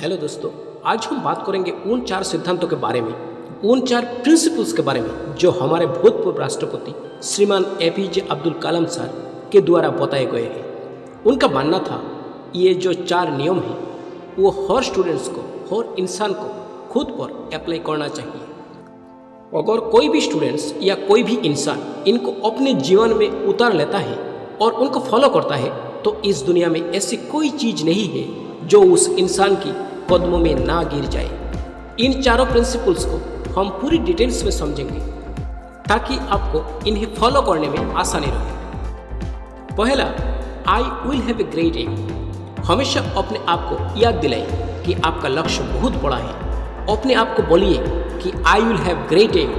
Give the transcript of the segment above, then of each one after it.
Hello दोस्तों, आज हम बात करेंगे उन 4 सिद्धांतों के बारे में, उन 4 प्रिंसिपल्स के बारे में जो हमारे भूतपूर्व राष्ट्रपति श्रीमान एपीजे अब्दुल कलाम सर के द्वारा बताए गए हैं। उनका मानना था ये जो 4 नियम हैं वो हर स्टूडेंट्स को, हर इंसान को खुद पर अप्लाई करना चाहिए। अगर कोई भी स्टूडेंट्स या कोई भी इंसान इनको अपने जीवन में उतार लेता है और उनको फॉलो करता है तो इस दुनिया में ऐसी कोई चीज़ नहीं है जो उस इंसान की कदमों में ना गिर जाए। इन 4 प्रिंसिपल्स को हम पूरी डिटेल्स में समझेंगे ताकि आपको इन्हें फॉलो करने में आसानी रहे। पहला, I will have a great aim. हमेशा अपने आप को याद दिलाइए कि आपका लक्ष्य बहुत बड़ा है। अपने आप को बोलिए कि I will have great aim.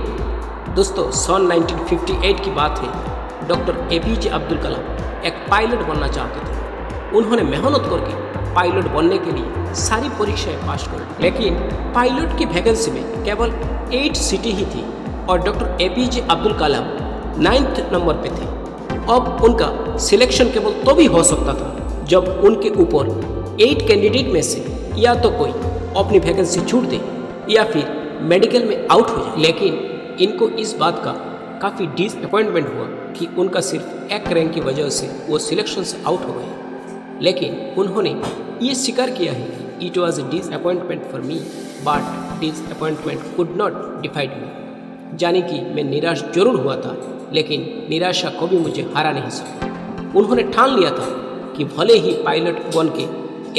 दोस्तों, सन 1958 की बात है। डॉक्टर एपीजे अब्दुल कलाम एक पायलट बनना चाहते थे। उन्होंने मेहनत करके पायलट बनने के लिए सारी परीक्षाएं पास कर ली, लेकिन पायलट की वैकेंसी में केवल 8 सीटें ही थी और डॉक्टर एपीजे अब्दुल कलाम 9th नंबर पे थे। अब उनका सिलेक्शन केवल तो भी हो सकता था जब उनके ऊपर 8 कैंडिडेट में से या तो कोई अपनी वैकेंसी छूट दे या फिर मेडिकल में आउट हो जाए। लेकिन इनको इस बात का काफ़ी डिसअपॉइंटमेंट हुआ कि उनका सिर्फ एक रैंक की वजह से वो सिलेक्शन से आउट हो गए। लेकिन उन्होंने ये स्वीकार किया है कि it was a disappointment for me but disappointment could not defied me. यानी कि मैं निराश जरूर हुआ था लेकिन निराशा कभी मुझे हरा नहीं सका। उन्होंने ठान लिया था कि भले ही पायलट बन के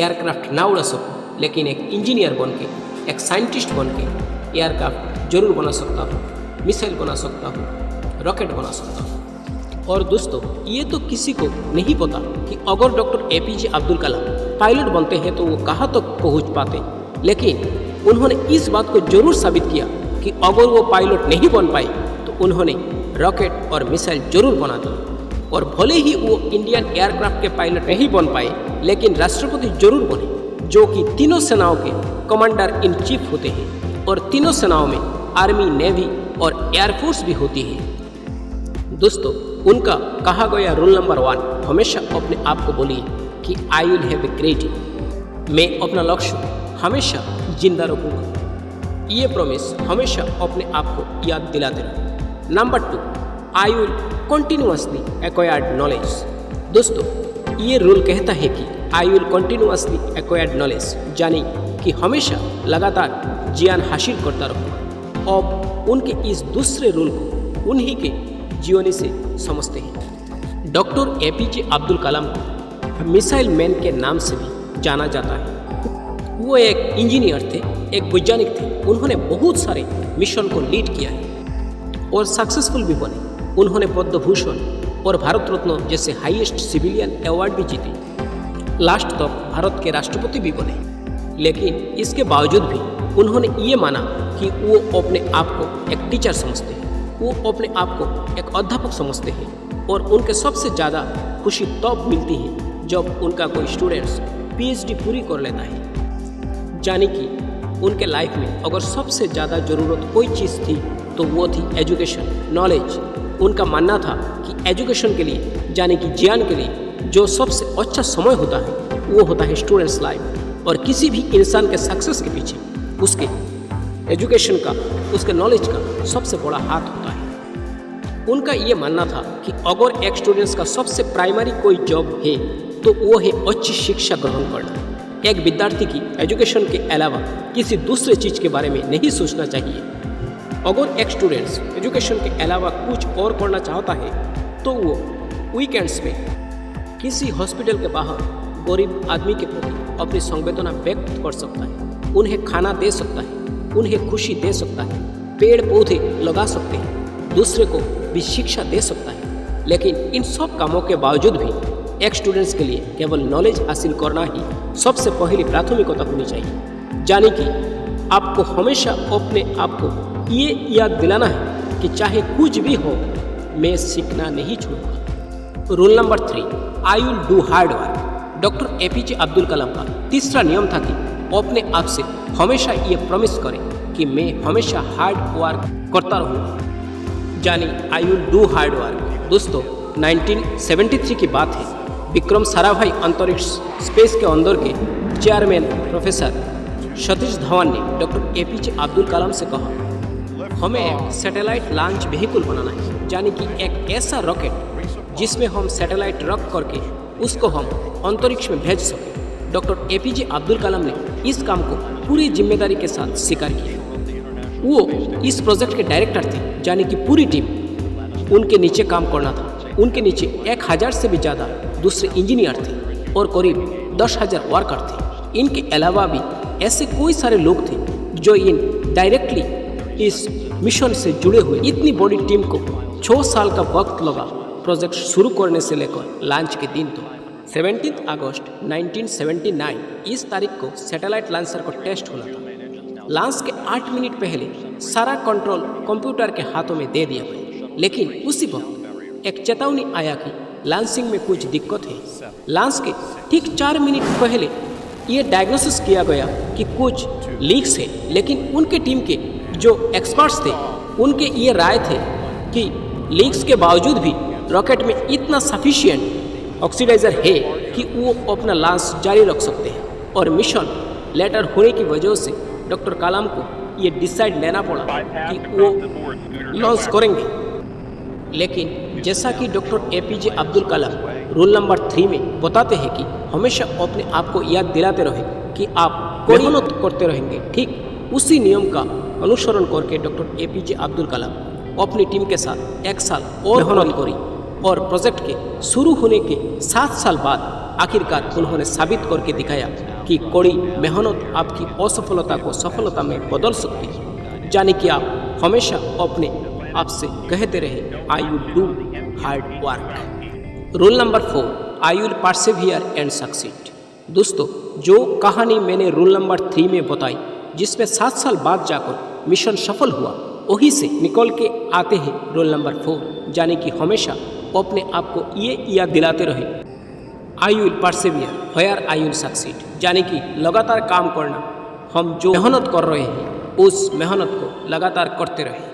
एयरक्राफ्ट ना उड़ा सकूं, लेकिन एक इंजीनियर बन के, एक साइंटिस्ट बन के एयरक्राफ्ट जरूर बना सकता हूँ, मिसाइल बना सकता हूँ, रॉकेट बना सकता हूँ। और दोस्तों, ये तो किसी को नहीं पता कि अगर डॉक्टर एपीजे अब्दुल कलाम पायलट बनते हैं तो वो कहाँ तक पहुँच पाते, लेकिन उन्होंने इस बात को जरूर साबित किया कि अगर वो पायलट नहीं बन पाए तो उन्होंने रॉकेट और मिसाइल जरूर बना दी। और भले ही वो इंडियन एयरक्राफ्ट के पायलट नहीं बन पाए लेकिन राष्ट्रपति जरूर बने, जो कि तीनों सेनाओं के कमांडर इन चीफ होते हैं और तीनों सेनाओं में आर्मी, नेवी और एयरफोर्स भी होती है। दोस्तों, उनका कहा गया रूल नंबर 1, हमेशा अपने आप को बोलिए कि I will have a great aim. मैं अपना लक्ष्य हमेशा जिंदा रखूंगा। ये प्रॉमिस हमेशा अपने आप को याद दिलाते रहो। Number 2, I will continuously acquired knowledge. दोस्तों, ये रूल कहता है कि I will continuously acquired knowledge, यानी कि हमेशा लगातार ज्ञान हासिल करता रहूँगा। अब उनके इस दूसरे रूल को उन्हीं के जीवनी से समझते हैं। डॉक्टर एपीजे अब्दुल कलाम को मिसाइल मैन के नाम से भी जाना जाता है। वो एक इंजीनियर थे, एक वैज्ञानिक थे। उन्होंने बहुत सारे मिशन को लीड किया है और सक्सेसफुल भी बने। उन्होंने पद्म भूषण और भारत रत्न जैसे हाईएस्ट सिविलियन अवार्ड भी जीते। लास्ट तक भारत के राष्ट्रपति भी बने। लेकिन इसके बावजूद भी उन्होंने ये माना कि वो अपने आप को एक टीचर समझते हैं, वो अपने आप को एक अध्यापक समझते हैं और उनके सबसे ज़्यादा खुशी तब मिलती है जब उनका कोई स्टूडेंट्स पीएचडी पूरी कर लेता है। यानी कि उनके लाइफ में अगर सबसे ज़्यादा ज़रूरत कोई चीज़ थी तो वो थी एजुकेशन, नॉलेज। उनका मानना था कि एजुकेशन के लिए, यानी कि ज्ञान के लिए जो सबसे अच्छा समय होता है वो होता है स्टूडेंट्स लाइफ। और किसी भी इंसान के सक्सेस के पीछे उसके एजुकेशन का, उसके नॉलेज का सबसे बड़ा हाथ होता है। उनका ये मानना था कि अगर एक स्टूडेंट्स का सबसे प्राइमरी कोई जॉब है तो वो है अच्छी शिक्षा ग्रहण करना। एक विद्यार्थी की एजुकेशन के अलावा किसी दूसरे चीज़ के बारे में नहीं सोचना चाहिए। अगर एक स्टूडेंट्स एजुकेशन के अलावा कुछ और करना चाहता है तो वो वीकेंड्स में किसी हॉस्पिटल के बाहर गरीब आदमी के प्रति अपनी संवेदना व्यक्त कर सकता है, उन्हें खाना दे सकता है, उन्हें खुशी दे सकता है, पेड़ पौधे लगा सकते हैं, दूसरे को भी शिक्षा दे सकता है। लेकिन इन सब कामों के बावजूद भी एक स्टूडेंट्स के लिए केवल नॉलेज हासिल करना ही सबसे पहली प्राथमिकता होनी चाहिए। यानी कि आपको हमेशा अपने आप को ये याद दिलाना है कि चाहे कुछ भी हो, मैं सीखना नहीं छोड़ूंगा। Rule number 3, I will do hard work. Doctor APJ Abdul Kalam का तीसरा नियम था कि अपने आप से हमेशा ये प्रॉमिस करें कि मैं हमेशा हार्ड वर्क करता रहूँगा, यानी आई विल डू हार्ड वर्क। दोस्तों, 1973 की बात है। विक्रम साराभाई अंतरिक्ष स्पेस के अंदर के चेयरमैन प्रोफेसर सतीश धवन ने डॉक्टर एपीजे अब्दुल कलाम से कहा, हमें एक सैटेलाइट लॉन्च व्हीकल बनाना है, यानी कि एक ऐसा रॉकेट जिसमें हम सैटेलाइट रख करके उसको हम अंतरिक्ष में भेज सकें। डॉक्टर एपीजे अब्दुल कलाम ने इस काम को पूरी जिम्मेदारी के साथ स्वीकार किया। वो इस प्रोजेक्ट के डायरेक्टर थे, यानी कि पूरी टीम उनके नीचे काम करना था। उनके नीचे 1000 से भी ज़्यादा दूसरे इंजीनियर थे और करीब 10,000 वर्कर थे। इनके अलावा भी ऐसे कोई सारे लोग थे जो इन डायरेक्टली इस मिशन से जुड़े हुए। इतनी बड़ी टीम को 6 साल का वक्त लगा प्रोजेक्ट शुरू करने से लेकर लॉन्च के दिन। तो 17 अगस्त 1979 इस तारीख को सैटेलाइट लॉन्चर को टेस्ट होना था। लॉन्च के 8 मिनट पहले सारा कंट्रोल कंप्यूटर के हाथों में दे दिया गया, लेकिन उसी वक्त एक चेतावनी आया कि लॉन्चिंग में कुछ दिक्कत है। लॉन्च के ठीक 4 मिनट पहले ये डायग्नोसिस किया गया कि कुछ लीक्स है, लेकिन उनके टीम के जो एक्सपर्ट्स थे उनके ये राय थे कि लीक्स के बावजूद भी रॉकेट में इतना सफिशिएंट ऑक्सीडाइजर है कि वो अपना लॉन्च जारी रख सकते हैं। और मिशन लेटर होने की वजह से डॉक्टर कलाम को ये डिसाइड लेना पड़ा कि वो लॉन्च करेंगे। लेकिन जैसा कि डॉक्टर एपीजे अब्दुल कलाम रूल नंबर 3 में बताते हैं कि हमेशा अपने आप को याद दिलाते रहे कि आप मेहनत करते रहेंगे, ठीक उसी नियम का अनुसरण करके डॉक्टर एपीजे अब्दुल कलाम अपनी टीम के साथ 1 साल और मेहनत करी और प्रोजेक्ट के शुरू होने के 7 साल बाद आखिरकार उन्होंने साबित करके दिखाया कि कड़ी मेहनत आपकी असफलता को सफलता में बदल सकती है। यानी कि आप हमेशा अपने आप से कहते रहे, I will do hard work. Rule number 4, I will persevere and succeed. दोस्तों, जो कहानी मैंने रूल नंबर 3 में बताई, जिसमें 7 साल बाद जाकर मिशन सफल हुआ, वही से निकल के आते हैं रूल नंबर 4, यानी कि हमेशा अपने आप को ये याद दिलाते रहे, I will persevere where I will succeed. यानी कि लगातार काम करना, हम जो मेहनत कर रहे हैं उस मेहनत को लगातार करते रहे,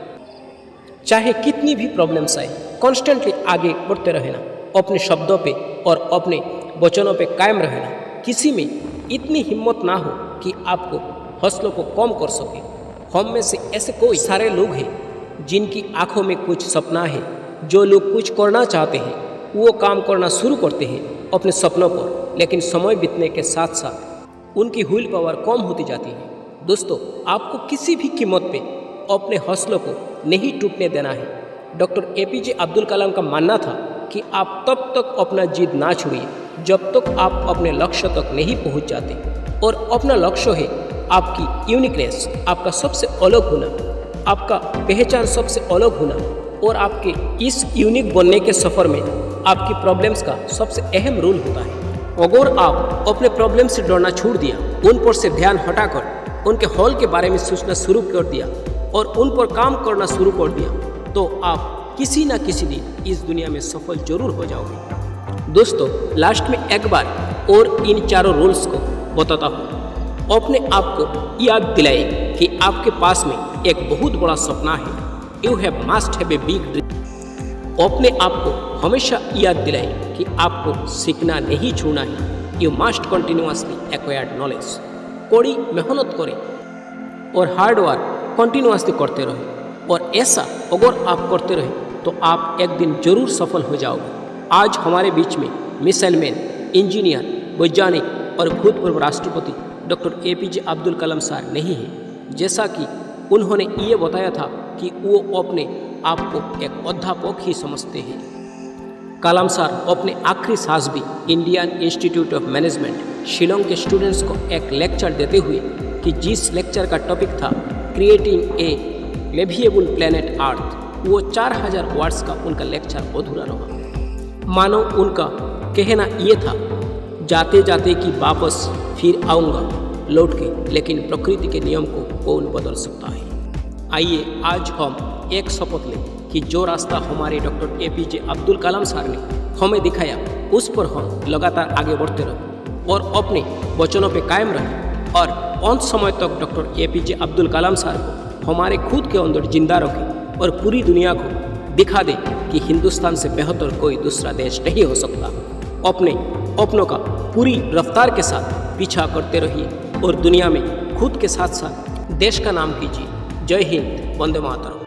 चाहे कितनी भी प्रॉब्लम्स आए, कॉन्स्टेंटली आगे बढ़ते रहना, अपने शब्दों पे और अपने वचनों पे कायम रहना। किसी में इतनी हिम्मत ना हो कि आपको हौसलों को कम कर सके। हम में से ऐसे कोई सारे लोग हैं जिनकी आंखों में कुछ सपना है। जो लोग कुछ करना चाहते हैं वो काम करना शुरू करते हैं अपने सपनों पर, लेकिन समय बीतने के साथ साथ उनकी व्हील पावर कम होती जाती है। दोस्तों, आपको किसी भी कीमत पे अपने हौसलों को नहीं टूटने देना है। डॉक्टर एपीजे अब्दुल कलाम का मानना था कि आप तब तक अपना जिद ना छोड़िए जब तक आप अपने लक्ष्य तक नहीं पहुंच जाते। और अपना लक्ष्य है आपकी यूनिकनेस, आपका सबसे अलग होना, आपका पहचान सबसे अलग होना। और आपके इस यूनिक बनने के सफ़र में आपकी प्रॉब्लम्स का सबसे अहम रोल होता है। अगर आप अपने प्रॉब्लम से डरना छोड़ दिया, उन पर से ध्यान हटाकर उनके हल के बारे में सोचना शुरू कर दिया और उन पर काम करना शुरू कर दिया, तो आप किसी ना किसी दिन इस दुनिया में सफल जरूर हो जाओगे। दोस्तों, लास्ट में एक बार और इन चारों रूल्स को बताता हूँ। अपने आप को याद दिलाए कि आपके पास में एक बहुत बड़ा सपना है। You have must have a big dream. अपने आप को हमेशा याद दिलाए कि आपको सीखना नहीं छोड़ना है। You must continuously acquired knowledge. कड़ी मेहनत करें और हार्ड वर्क कंटिन्यूअसली करते रहें। और ऐसा अगर आप करते रहें तो आप एक दिन जरूर सफल हो जाओगे। आज हमारे बीच में मिसाइल मैन, इंजीनियर, वैज्ञानिक और भूतपूर्व राष्ट्रपति डॉक्टर एपीजे अब्दुल कलाम साहब नहीं है, जैसा कि उन्होंने ये बताया था कि वो अपने आप को एक अध्यापक ही समझते हैं। कलाम साहब अपने आखिरी सांस भी Indian institute of management Shillong के स्टूडेंट्स को एक लेक्चर देते हुए, कि जिस लेक्चर का टॉपिक था creating a liveable planet earth, वो 4000 वर्ड्स का उनका लेक्चर अधूरा रहा। मानो उनका कहना ये था, जाते जाते कि वापस फिर आऊँगा लौट के, लेकिन प्रकृति के नियम को कौन बदल सकता है। आइए आज हम एक शपथ लें कि जो रास्ता हमारे डॉक्टर एपीजे अब्दुल कलाम साहब ने हमें दिखाया, उस पर हम लगातार आगे बढ़ते रहें और अपने वचनों पे कायम रहें और अंत समय तक डॉक्टर एपीजे अब्दुल कलाम साहब को हमारे खुद के अंदर जिंदा रखें और पूरी दुनिया को दिखा दें कि हिंदुस्तान से बेहतर कोई दूसरा देश नहीं हो सकता। अपने अपनों का पूरी रफ्तार के साथ पीछा करते रहिए और दुनिया में खुद के साथ साथ देश का नाम कीजिए। जय हिंद, वंदे मातरम।